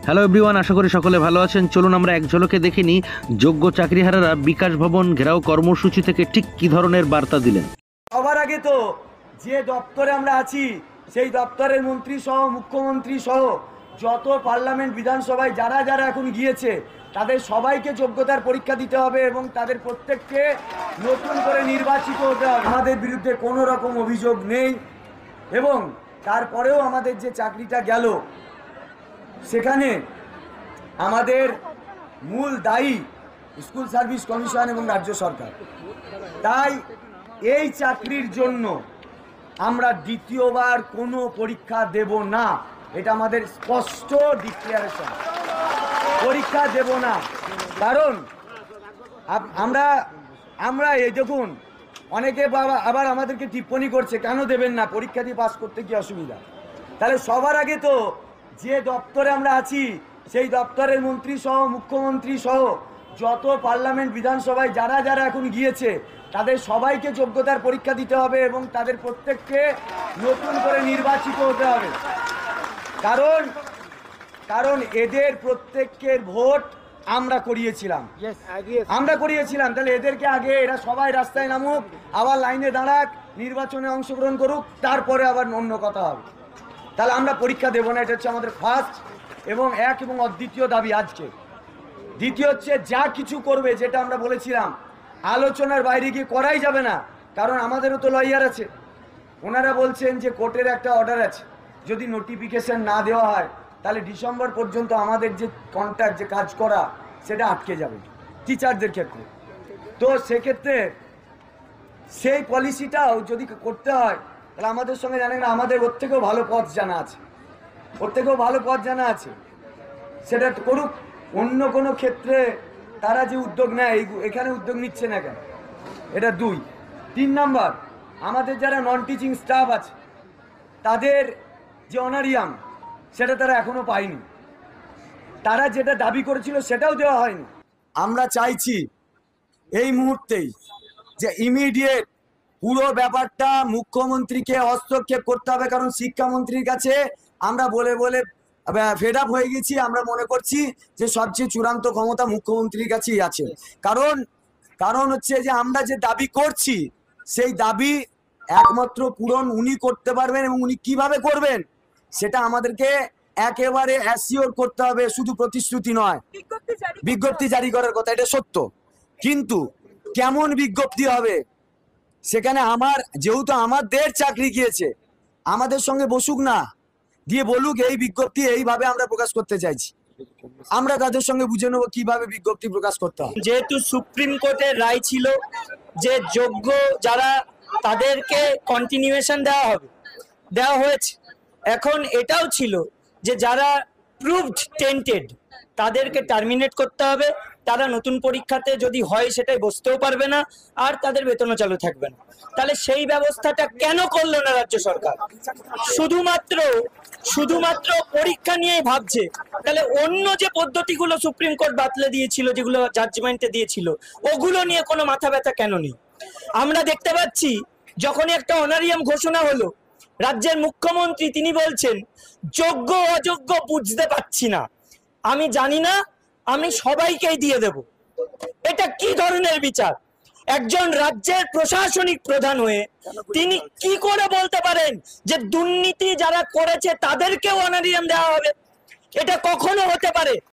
Hello everyone, আশা করি সকলে ভালো আছেন। চলুন আমরা এক ঝলকে দেখে নিই যোগ্য চাকরিহারারা বিকাশ ভবন ঘেরাও কর্মসূচি থেকে ঠিক কি ধরনের বার্তা দিলেন। সবার আগে তো যে দপ্তরে আমরা আছি সেই দপ্তরের মন্ত্রী সহ মুখ্যমন্ত্রী সহ যত পার্লামেন্ট বিধানসভায় যারা যারা এখন গিয়েছে তাদের সবাইকে যোগ্যতার পরীক্ষা দিতে হবে এবং তাদের প্রত্যেককে নতুন করে নির্বাচিত হতে হবে। আমাদের বিরুদ্ধে কোনো রকম অভিযোগ নেই এবং তারপরেও আমাদের যে চাকরিটা গেল সেখানে আমাদের মূল দায়ী স্কুল সার্ভিস কমিশন এবং রাজ্য সরকার। তাই এই চাকরির জন্য আমরা দ্বিতীয়বার কোনো পরীক্ষা দেব না, এটা আমাদের স্পষ্ট ডিক্লারেশন। পরীক্ষা দেব না, কারণ আমরা এই দেখুন অনেকে আবার আমাদেরকে টিপ্পণী করছে কেন দেবেন না, পরীক্ষা দিয়ে পাস করতে কি অসুবিধা। তাহলে সবার আগে তো যে দপ্তরে আমরা আছি সেই দপ্তরের মন্ত্রী সহ মুখ্যমন্ত্রী সহ যত পার্লামেন্ট বিধানসভায় যারা যারা এখন গিয়েছে তাদের সবাইকে যোগ্যতার পরীক্ষা দিতে হবে এবং তাদের প্রত্যেককে নতুন করে নির্বাচিত হতে হবে। কারণ এদের প্রত্যেকের ভোট আমরা করিয়েছিলাম। তাহলে এদেরকে আগে এরা সবাই রাস্তায় নামুক, আবার লাইনে দাঁড়াক, নির্বাচনে অংশগ্রহণ করুক, তারপরে আবার অন্য কথা হবে। তাহলে আমরা পরীক্ষা দেব না, এটা হচ্ছে আমাদের ফার্স্ট এবং অদ্বিতীয় দাবি আজকে। দ্বিতীয় হচ্ছে যা কিছু করবে, যেটা আমরা বলেছিলাম আলোচনার বাইরে গিয়ে করাই যাবে না, কারণ আমাদেরও তো লয়ার আছে। ওনারা বলছেন যে কোর্টের একটা অর্ডার আছে, যদি নোটিফিকেশন না দেওয়া হয় তাহলে ডিসেম্বর পর্যন্ত আমাদের যে কন্ট্রাক্ট যে কাজ করা সেটা আটকে যাবে টিচারদের ক্ষেত্রে। তো সেক্ষেত্রে সেই পলিসিটাও যদি করতে হয় তাহলে আমাদের সঙ্গে জানেন না, আমাদের ওর থেকেও ভালো পথ জানা আছে, সেটা করুক। অন্য কোনো ক্ষেত্রে তারা যে উদ্যোগ নেয় এখানে উদ্যোগ নিচ্ছে না কেন, এটা 2। 3 নম্বর, আমাদের যারা নন টিচিং স্টাফ আছে তাদের যে অনারিয়াম সেটা তারা এখনো পায়নি, তারা যেটা দাবি করেছিল সেটাও দেওয়া হয়নি। আমরা চাইছি এই মুহূর্তেই যে ইমিডিয়েট পুরো ব্যাপারটা মুখ্যমন্ত্রীকে হস্তক্ষেপ করতে হবে, কারণ শিক্ষামন্ত্রীর কাছে আমরা বলে ফেড আপ হয়ে গেছি। আমরা মনে করছি যে সবচেয়ে চূড়ান্ত ক্ষমতা মুখ্যমন্ত্রীর কাছেই আছে, কারণ হচ্ছে যে আমরা যে দাবি করছি সেই দাবি একমাত্র পূরণ উনি করতে পারবেন এবং উনি কিভাবে করবেন সেটা আমাদেরকে একেবারে অ্যাসিওর করতে হবে, শুধু প্রতিশ্রুতি নয়। বিজ্ঞপ্তি জারি করার কথা, এটা সত্য, কিন্তু কেমন বিজ্ঞপ্তি হবে সেখানে যেহেতু আমাদের চাকরি গিয়েছে, আমাদের সঙ্গে বসুক না, দিয়ে বলুক এই বিজ্ঞপ্তি এইভাবে আমরা প্রকাশ করতে চাইছি, আমরা তাদের সঙ্গে বুঝে নেবো কিভাবে বিজ্ঞপ্তি প্রকাশ করতে হবে। যেহেতু সুপ্রিম কোর্টের রায় ছিল যে যোগ্য যারা তাদেরকে কন্টিনিউয়েশন দেওয়া হয়েছে, এখন এটাও ছিল যে যারা প্রুভড টেন্টেড তাদেরকে টার্মিনেট করতে হবে। তারা নতুন পরীক্ষাতে যদি হয় সেটাই বসতেও পারবে না, আর তাদের বেতনও চালু থাকবে না। তাহলে সেই ব্যবস্থাটা কেন করলো না রাজ্য সরকার? শুধুমাত্র পরীক্ষা নিয়েই ভাবছে। তাহলে অন্য যে পদ্ধতিগুলো সুপ্রিম কোর্ট বাতলে দিয়েছিল, যেগুলো জাজমেন্টে দিয়েছিল, ওগুলো নিয়ে কোনো মাথা ব্যথা কেন নেই? আমরা দেখতে পাচ্ছি যখনই একটা অনারিয়াম ঘোষণা হলো, রাজ্যের মুখ্যমন্ত্রী তিনি বলছেন যোগ্য অযোগ্য বুঝতে পারছি না, আমি জানি না, আমি সবাইকেই দিয়ে দেব। এটা কি ধরনের বিচার? একজন রাজ্যের প্রশাসনিক প্রধান হয়ে তিনি কি করে বলতে পারেন যে দুর্নীতি যারা করেছে তাদেরকেও অনারিয়াম দেওয়া হবে? এটা কখনো হতে পারে?